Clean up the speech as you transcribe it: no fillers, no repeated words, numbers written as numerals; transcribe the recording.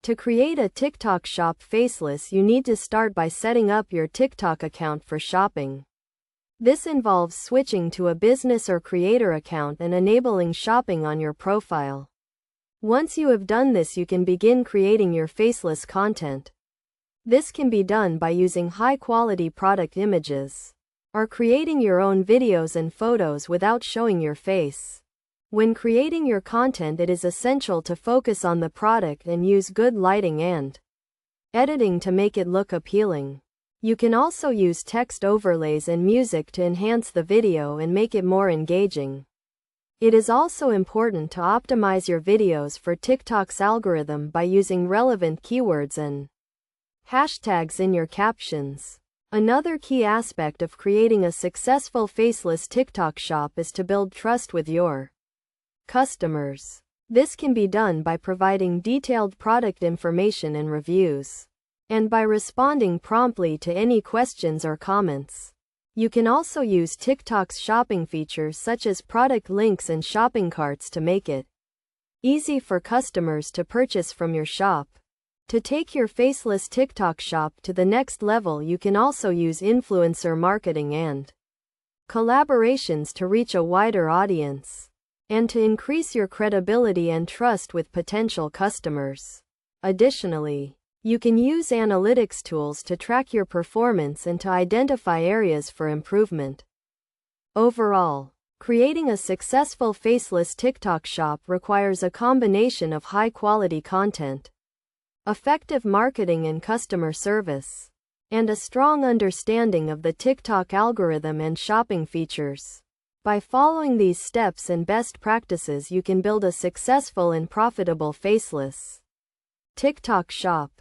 To create a TikTok shop faceless, you need to start by setting up your TikTok account for shopping. This involves switching to a business or creator account and enabling shopping on your profile. Once you have done this, you can begin creating your faceless content. This can be done by using high-quality product images, or creating your own videos and photos without showing your face. When creating your content, it is essential to focus on the product and use good lighting and editing to make it look appealing. You can also use text overlays and music to enhance the video and make it more engaging. It is also important to optimize your videos for TikTok's algorithm by using relevant keywords and hashtags in your captions. Another key aspect of creating a successful faceless TikTok shop is to build trust with your customers. This can be done by providing detailed product information and reviews, and by responding promptly to any questions or comments. You can also use TikTok's shopping features such as product links and shopping carts to make it easy for customers to purchase from your shop. To take your faceless TikTok shop to the next level, you can also use influencer marketing and collaborations to reach a wider audience, and to increase your credibility and trust with potential customers. Additionally, you can use analytics tools to track your performance and to identify areas for improvement. Overall, creating a successful faceless TikTok shop requires a combination of high-quality content, effective marketing and customer service, and a strong understanding of the TikTok algorithm and shopping features. By following these steps and best practices, you can build a successful and profitable faceless TikTok shop.